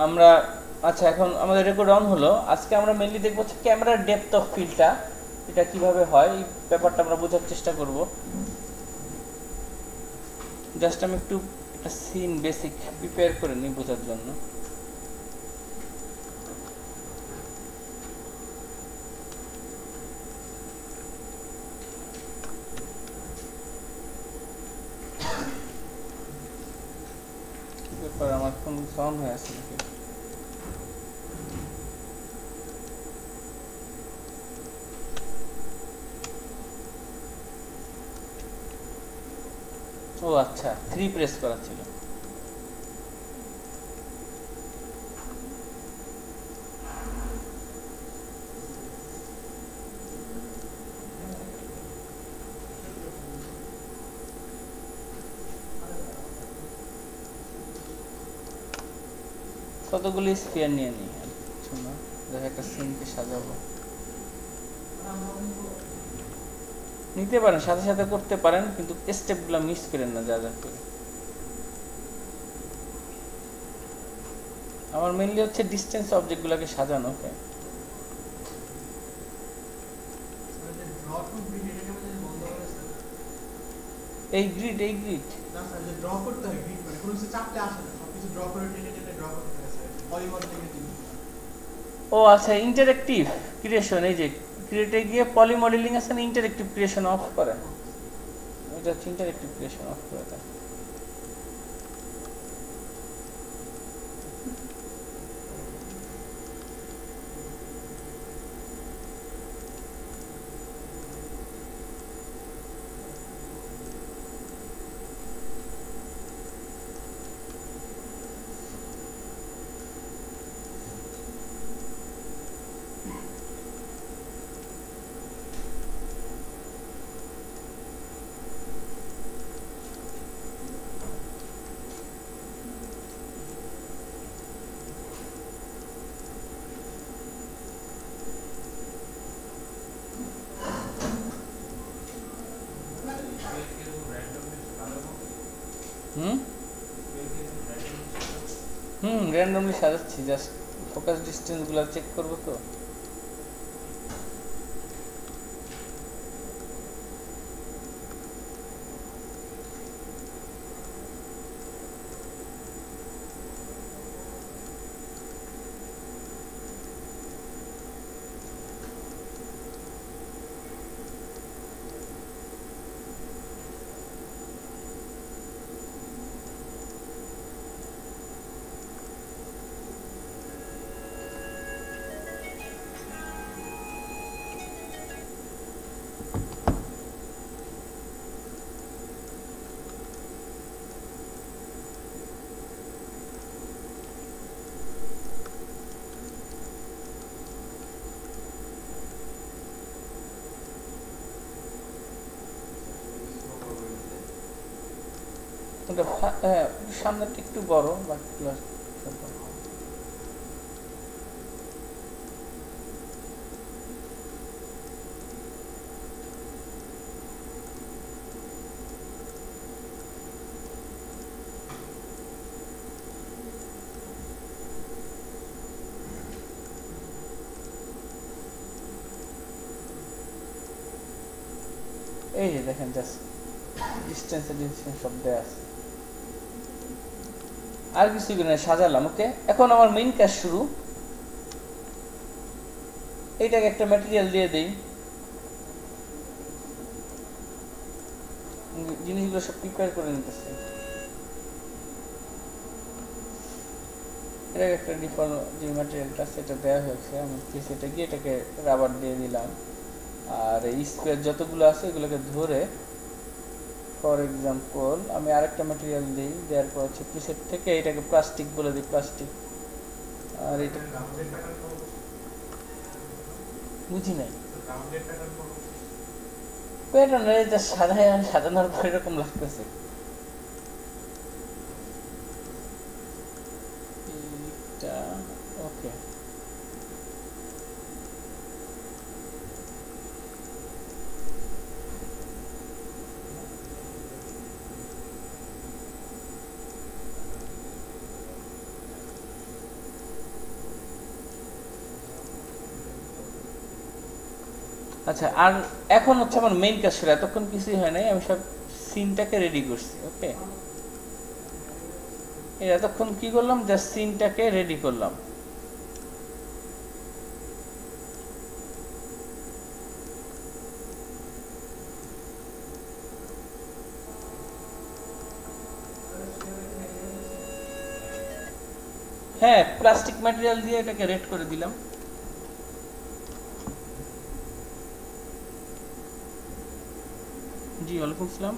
আমরা আচ্ছা এখন আমাদের রেকর্ড অন হলো। আজকে আমরা মেইনলি দেখব হচ্ছে ক্যামেরার ডেপথ অফ ফিল্ডটা এটা কিভাবে হয় এই ব্যাপারটা আমরা বোঝার চেষ্টা করব। জাস্ট আমি একটু একটা সিন বেসিক প্রিপেয়ার করে নিই বোঝার জন্য। ব্যাপার আমার ফোন অন হয়ে আছে নাকি? ও আচ্ছা 3 প্রেস করা ছিল। কতগুলি স্ফিয়ার নিয়ে নিই কিছু না, দেখা একটা সিনকে সাজাবো। নিতে পারেন, সাথে সাথে করতে পারেন, কিন্তু স্টেপগুলো মিস করেন না যা যা করে। আমার মেইনলি হচ্ছে ডিস্টেন্স অবজেক্টগুলোকে সাজানো। ওকে এই গ্রিড না স্যার, যে ড্র করতে হয় গ্রিড মানে কোনো কিছু চাপলে আসে না, সবকিছু ড্র করে টেনে টেনে ড্র করতে হয় স্যার, পলিমর থেকে জিনিস। ও আচ্ছা ইন্টারেক্টিভ ক্রিয়েশন, এই যে ক্রিয়েটে গিয়ে পলি মডেলিং আছে না, ইন্টারেক্টিভ ক্রিয়েশন অফ করে, এটা হচ্ছে ইন্টারেক্টিভ ক্রিয়েশন অফ করে দেয়। হুম হুম র্যান্ডমলি সাজাচ্ছি, জাস্ট ফোকাস ডিস্টেন্সগুলো চেক করবো তো। হ্যাঁ সামনেটা একটু বড়, বাকিগুলো এই যে দেখেন জাস্ট ডিস্টেন্স সব দেওয়া আছে, আর কিছু না, সাজালাম। ওকে এখন আমার মেইন কাজ শুরু। এইটাকে একটা ম্যাটেরিয়াল দিয়ে দেই, জিনিসগুলো সব প্রিপেয়ার করে নিতেছে। এটাকে একটা ডিফল্ট যে ম্যাটেরিয়ালটা সেটা দেওয়া হয়েছে, আমি সেটা গিয়ে এটাকে রাবার দিয়ে দিলাম। আর এই স্কোয়ার যতগুলো আছে এগুলোকে ধরে, ফর এক্সাম্পল আমি আরেকটা ম্যাটেরিয়াল দিই, দেওয়ার পর হচ্ছে প্রিসেট থেকে এটাকে প্লাস্টিক বলে দিই, প্লাস্টিক। আর এটা বুঝি নাই প্যাটার্ন, এটা সাজানোর পর এরকম লাগতেছে। ওকে আচ্ছা, আর এখন হচ্ছে আমার মেইন কাজ শুরু। এতক্ষণ কিছুই হয় নাই, আমি সব সিনটাকে রেডি করছি। ওকে, এতক্ষণ কি করলাম, জাস্ট সিনটাকে রেডি করলাম। হ্যাঁ, প্লাস্টিক ম্যাটেরিয়াল দিয়ে এটাকে রেড করে দিলাম। জি, ওয়ালাইকুম আসসালাম।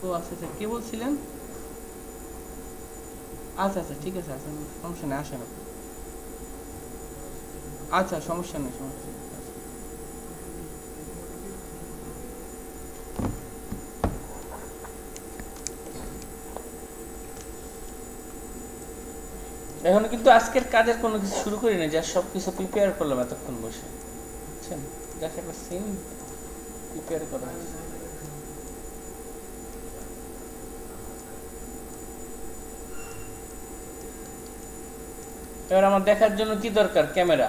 ও আচ্ছা আচ্ছা, কে বলছিলেন? আচ্ছা আচ্ছা, ঠিক আছে, আসেন, সমস্যা নেই, আসেন আপনি। আচ্ছা, সমস্যা নেই, সমস্যা নেই। এখনো কিন্তু আজকের কাজের কোনো কিছু শুরু করি না, যা সব কিছু প্রিপেয়ার করলাম এতক্ষণ বসে, বুঝছেন? জাস্ট একটা সিন প্রিপেয়ার করা হয়েছে। এবার আমার দেখার জন্য কি দরকার? ক্যামেরা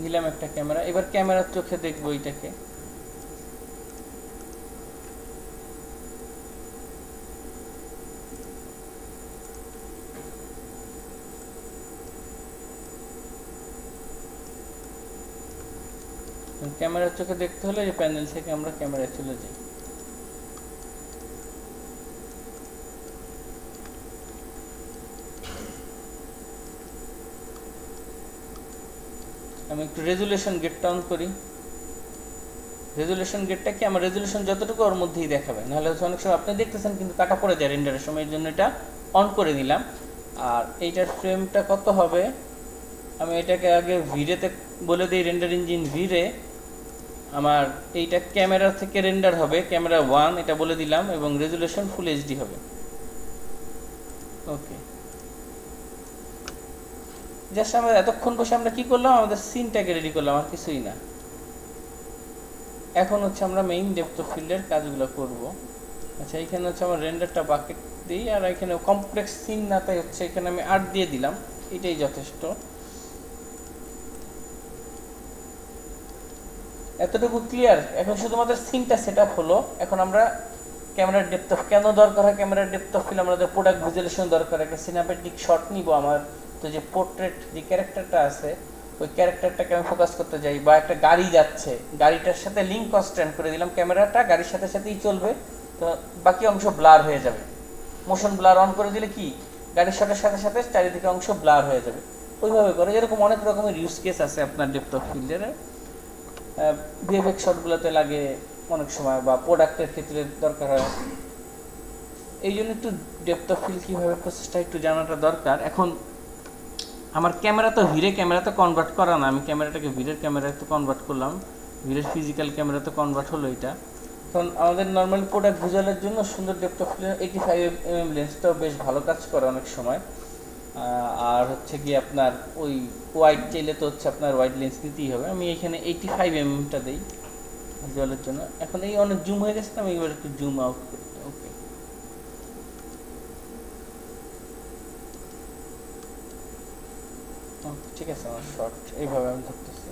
নিলাম, একটা ক্যামেরা। এবার ক্যামেরার চোখে দেখবো এইটাকে। ক্যামেরার চোখে দেখতে হলে যে প্যানেল থেকে আমরা ক্যামেরায় চলে যাই। আমি একটু রেজুলেশন গেটটা অন করি। রেজুলেশন গেটটা কি, আমার রেজুলেশন যতটুকু ওর মধ্যেই দেখাবে, নাহলে হচ্ছে অনেক সময় আপনি দেখতেছেন কিন্তু কাটা পড়ে যায় রেন্ডারের সময়। এর জন্য এটা অন করে নিলাম। আর এইটার ফ্রেমটা কত হবে, আমি এটাকে আগে ভিরেতে বলে দিই, রেন্ডার ইঞ্জিন ভিরে আমার এইটা ক্যামেরা থেকে রেন্ডার হবে, ক্যামেরা 1 এটা বলে দিলাম, এবং রেজুলেশন ফুল এইচডি হবে। ওকে, জাস্ট আমরা এতক্ষণ বসে আমরা কি করলাম, আমাদের সিনটাকে রেডি করলাম, আর কিছুই না। এখন হচ্ছে আমরা মেইন ডেপথ অফ ফিল্ডের কাজগুলো করব। আচ্ছা, এখানে হচ্ছে আমার রেন্ডারটা বাকেট দিই, আর এখানে কমপ্লেক্স সিন না, তাই হচ্ছে এখানে আমি 8 দিয়ে দিলাম, এটাই যথেষ্ট। এতটুকু ক্লিয়ার। এখন শুধুমাত্র সিনটা সেট আপ হলো। এখন আমরা ক্যামেরার ডেপথ অফ কেন দরকার হয়, ক্যামেরার ডেপথ অফ ফিল্ড আমাদের প্রোডাক্ট ভিজুয়ালাইজেশন দরকার, একটা সিনেম্যাটিক শট নিব। আমার তো যে পোর্ট্রেট যে ক্যারেক্টারটা আছে, ওই ক্যারেক্টারটাকে আমি ফোকাস করতে যাই, বা একটা গাড়ি যাচ্ছে, গাড়িটার সাথে লিঙ্ক কনস্ট্যান্ট করে দিলাম, ক্যামেরাটা গাড়ির সাথে সাথেই চলবে, তো বাকি অংশ ব্লার হয়ে যাবে। মোশন ব্লার অন করে দিলে কি, গাড়ির শটের সাথে সাথে চারিদিকে অংশ ব্লার হয়ে যাবে। ওইভাবে করে এরকম অনেক রকমের ইউজ কেস আছে আপনার ডেপথ অফ ফিল্ডের। ভিএফএক্স শটগুলোতে লাগে অনেক সময়, বা প্রোডাক্টের ক্ষেত্রে দরকার হয়। এই জন্য একটু ডেপথ অফ ফিল্ড কীভাবে প্রসেসটা একটু জানাটা দরকার। এখন আমার ক্যামেরা তো ভিরে ক্যামেরাতে কনভার্ট করা না, আমি ক্যামেরাটাকে ভিরের ক্যামেরাতে কনভার্ট করলাম, ভিরের ফিজিক্যাল ক্যামেরাতে কনভার্ট হলো এটা। কারণ আমাদের নর্মাল প্রোডাক্ট ভিজুয়ালের জন্য সুন্দর ডেপথ অফ ফিল্ড 85mm লেন্সটাও বেশ ভালো কাজ করে অনেক সময়। আর হচ্ছে গিয়ে আপনার ওই ওয়াইড চাইলে তো হচ্ছে আপনার ওয়াইড লেন্স নিতেই হবে। আমি এখানে 85mm দিই ভিজুয়ালের জন্য। এখন এই অনেক জুম হয়ে গেছে, আমি এবার একটু জুম আউট করি। ওকে, ঠিক আছে, আমার শর্ট এইভাবে আমি ধরতেছি।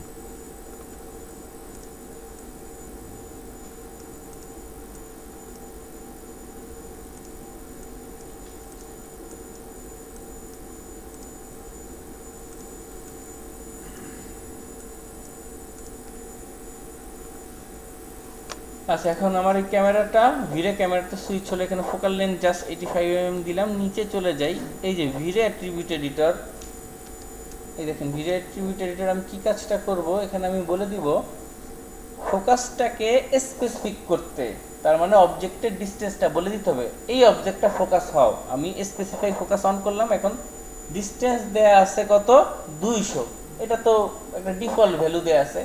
আচ্ছা, এখন আমার এই ক্যামেরাটা ভিরে ক্যামেরাটা সুইচ হলে এখানে ফোকাল লেন্থ জাস্ট 85mm দিলাম, নিচে চলে যাই। এই যে ভিরে অ্যাট্রিবিউট এডিটর, এই দেখেন ভিরে অ্যাট্রিবিউট এডিটর, আমি কি কাজটা করব, এখানে আমি বলে দিব ফোকাসটাকে স্পেসিফিক করতে, তার মানে অবজেক্টের ডিসটেন্সটা বলে দিতে হবে, এই অবজেক্টটা ফোকাস হও। আমি স্পেসিফাই ফোকাস অন করলাম। এখন ডিসটেন্স দেয়া আছে কত, 200। এটা তো একটা ডিফল্ট ভ্যালু দেয়া আছে,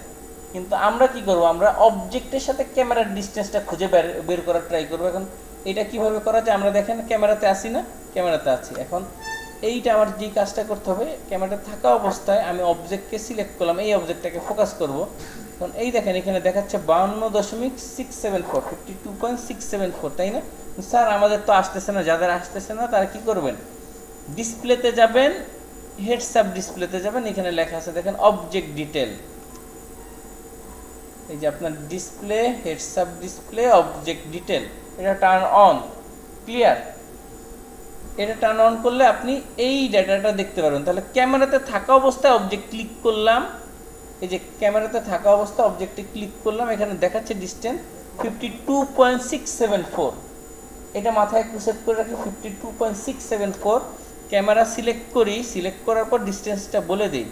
কিন্তু আমরা কি করব, আমরা অবজেক্টের সাথে ক্যামেরার ডিসটেন্সটা খুঁজে বের করার ট্রাই করব। এখন এটা কিভাবে করা যায়, আমরা দেখেন ক্যামেরাতে আসি না, ক্যামেরাতে আছি। এখন এইটা আমার যে কাজটা করতে হবে, ক্যামেরাটা থাকা অবস্থায় আমি অবজেক্টকে সিলেক্ট করলাম, এই অবজেক্টটাকে ফোকাস করব। এখন এই দেখেন এখানে দেখাচ্ছে 52.674, 52.674, তাই না? স্যার আমাদের তো আসতেছে না, যাদের আসতেছে না তারা কি করবেন, ডিসপ্লেতে যাবেন, হেডস আপ ডিসপ্লেতে যাবেন, এখানে লেখা আছে দেখেন অবজেক্ট ডিটেল। এই যে আপনার display, heads up display, object detail, এটা টার্ন অন। ক্লিয়ার? এটা টার্ন অন করলে আপনি এই ডাটাটা দেখতে পারবেন। তাহলে ক্যামেরাতে থাকা অবস্থায় অবজেক্ট ক্লিক করলাম, এই যে ক্যামেরাতে থাকা অবস্থায় অবজেক্টে ক্লিক করলাম, এখানে দেখাচ্ছে ডিসটেন্স 52.674। এটা মাথায় একটু সেট করে রাখি, 52.674। ক্যামেরা সিলেক্ট করি, সিলেক্ট করার পর ডিসটেন্সটা বলে দিই।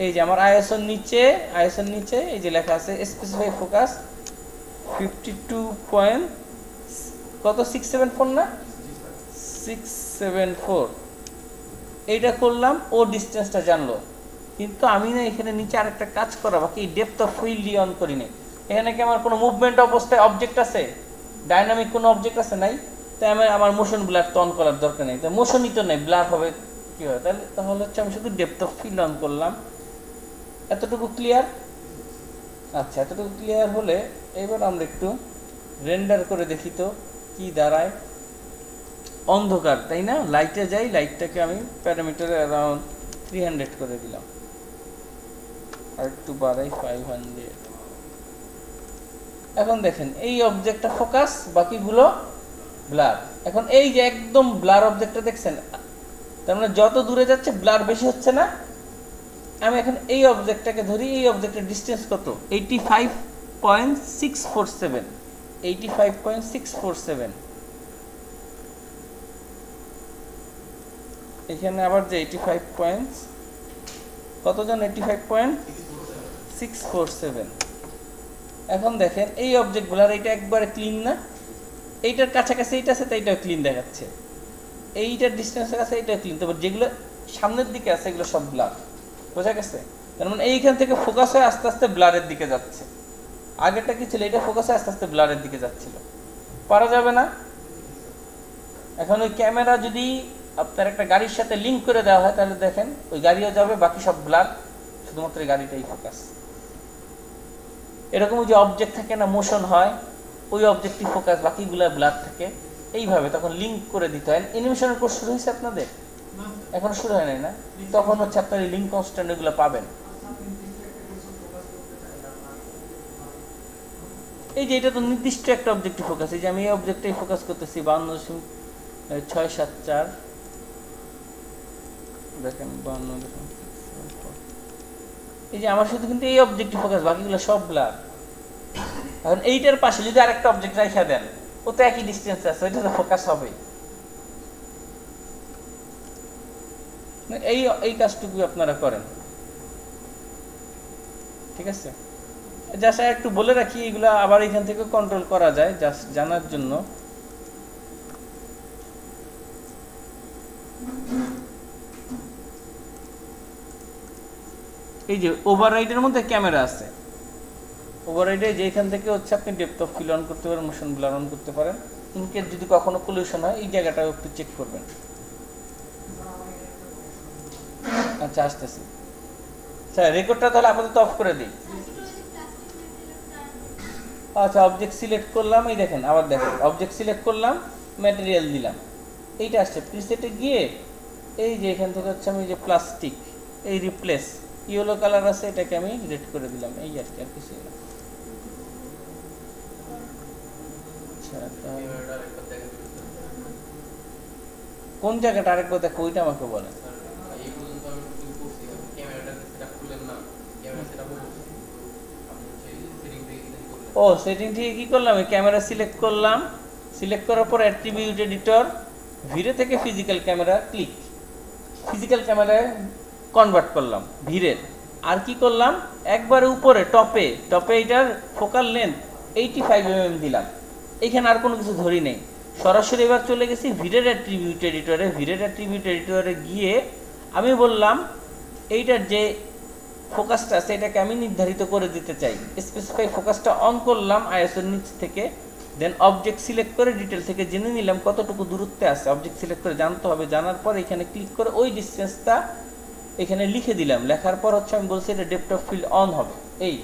এই যে আমার আইএসওর নিচে, আইএসওর নিচে এই যে লেখা আছে স্পেসিফাই ফোকাস 52. কত 674 না 674, এইটা করলাম, ও ডিসটেন্সটা জানলো। কিন্তু আমি না এখানে নিচে আরেকটা কাজ করা বাকি, ডেপথ অফ ফিল্ড অন করি নাই। এখানে কি আমার কোনো মুভমেন্ট অবস্থায় অবজেক্ট আছে, ডাইনামিক কোনো অবজেক্ট আছে? নাই। তাই আমার মোশন ব্লার তো অন করার দরকার নেই, তাই মোশনই তো নেই, ব্লার হবে কি হয়? তাহলে হচ্ছে আমি শুধু ডেপথ অফ ফিল্ড অন করলাম। এতটুকু ক্লিয়ার? আচ্ছা, এতটুকু ক্লিয়ার হলে এবার আমরা একটু রেন্ডার করে দেখি তো কি দাঁড়ায়। অন্ধকার, তাই না? লাইটে যাই, লাইটটাকে আমি প্যারামিটারে অ্যারাউন্ড 300 করে দিলাম, আর একটু বাড়াই 500। এখন দেখেন এই অবজেক্টটা ফোকাস, বাকিগুলো ব্লার। এখন এই যে একদম ব্লার অবজেক্টটা দেখছেন, তার মানে যত দূরে যাচ্ছে ব্লার বেশি হচ্ছে না? আমি এখন এই অবজেক্টটাকে ধরি, এই অবজেক্টের ডিসটেন্স কত? 85.647। 85.647। এখানে আবার যে 85 কতজন, 85.647। এখন দেখেন এই অবজেক্টগুলোর এটা একবারে ক্লিন না, এইটার কাছাকাছি এইটা আছে, তাই এটাও ক্লিন দেখাচ্ছে। এইটার ডিস্টেন্সের কাছে এইটা ক্লিন, তবে যেগুলো সামনের দিকে আছে এগুলো সব ব্লার। বোঝা গেছে? তার মানে এইখান থেকে ফোকাস হয়ে আস্তে আস্তে ব্লারের দিকে যাচ্ছে। আগেরটা কি ছিল, এটা ফোকাস হয়ে আস্তে আস্তে ব্লারের দিকে যাচ্ছিল। পারা যাবে না? এখন ওই ক্যামেরা যদি আপনার একটা গাড়ির সাথে লিঙ্ক করে দেওয়া হয়, তাহলে দেখেন ওই গাড়িও যাবে, বাকি সব ব্লার, শুধুমাত্র এই গাড়িটাই ফোকাস। এরকম যে অবজেক্ট থাকে না, মোশন হয়, ওই অবজেক্টই ফোকাস, বাকিগুলো ব্লার থাকে। এইভাবে তখন লিঙ্ক করে দিতে হয়। অ্যানিমেশনের কোর্স শুরু হয়েছে আপনাদের? এখন শুরু হয় নাই না? তখন হচ্ছে আপনার এই লিঙ্ক কনস্ট্যান্ট এগুলো পাবেন। এই যে এটা তো নির্দিষ্ট একটা অবজেক্টে ফোকাস। এই যে আমি এই অবজেক্টেই ফোকাস করতেছি 52.674, দেখেন 52.674। এই যে আমার শুধু কিন্তু এই অবজেক্টে ফোকাস, বাকিগুলো সব ব্লার। এখন এইটার পাশে যদি আরেকটা অবজেক্ট রেখে দেন, ও তো একই ডিসটেন্স আছে, ওইটা তো ফোকাস হবে। এই কাজটুকু আপনারা করেন, ঠিক আছে? জাস্ট একটু বলে রাখি, এগুলো আবার এখান থেকে কন্ট্রোল করা যায়, জাস্ট জানার জন্য। এই যে ওভাররাইডের মধ্যে ক্যামেরা আছে, ওভাররাইডে যেখান থেকে হচ্ছে আপনি ডেপথ অফ ফিল্ড অন করতে পারেন, মোশন ব্লার অন করতে পারেন। ইনকেস যদি কখনো পলিউশন হয়, এই জায়গাটাও একটু চেক করবেন। আচ্ছা, আসতেছি। আচ্ছা, রেকর্ডটা তাহলে আপাতত অফ করে দিই। আচ্ছা, অবজেক্ট সিলেক্ট করলাম, এই দেখেন, আবার দেখেন অবজেক্ট সিলেক্ট করলাম, ম্যাটেরিয়াল দিলাম, এইটা আসছে। প্রিসেটে গিয়ে এই যে এখান থেকে হচ্ছে আমি যে প্লাস্টিক, এই রিপ্লেস ইয়েলো কালার আছে, এটাকে আমি রেড করে দিলাম। এই আর কি, আর কিছু না। আচ্ছা, কোন জায়গাটা আরেকবার দেখো, ওইটা আমাকে বলে। ও, সেটিং থেকে কি করলাম, ক্যামেরা সিলেক্ট করলাম, সিলেক্ট করার পর অ্যাট্রিবিউট এডিটর, ভিরে থেকে ফিজিক্যাল ক্যামেরা ক্লিক, ফিজিক্যাল ক্যামেরায় কনভার্ট করলাম ভিড়ের। আর কি করলাম, একবারে উপরে টপে এটার ফোকাল লেন্থ 85 mm দিলাম। এইখানে আর কোনো কিছু ধরি নেই, সরাসরি এবার চলে গেছি ভিড়ের অ্যাট্রিবিউট এডিটরে। ভিড়ের অ্যাট্রিবিউট এডিটরে গিয়ে আমি বললাম এইটার যে ফোকাসটা আছে এটাকে আমি নির্ধারিত করে দিতে চাই। স্পেসিফাই ফোকাসটা অন করলাম আইএসওর নিচ থেকে, দেন অবজেক্ট সিলেক্ট করে ডিটেল থেকে জেনে নিলাম কতটুকু দূরত্বে আছে। অবজেক্ট সিলেক্ট করে জানতে হবে, জানার পর এখানে ক্লিক করে ওই ডিসটেন্সটা এখানে লিখে দিলাম। লেখার পর হচ্ছে আমি বলছি এটা ডেপথ অফ ফিল্ড অন হবে। এই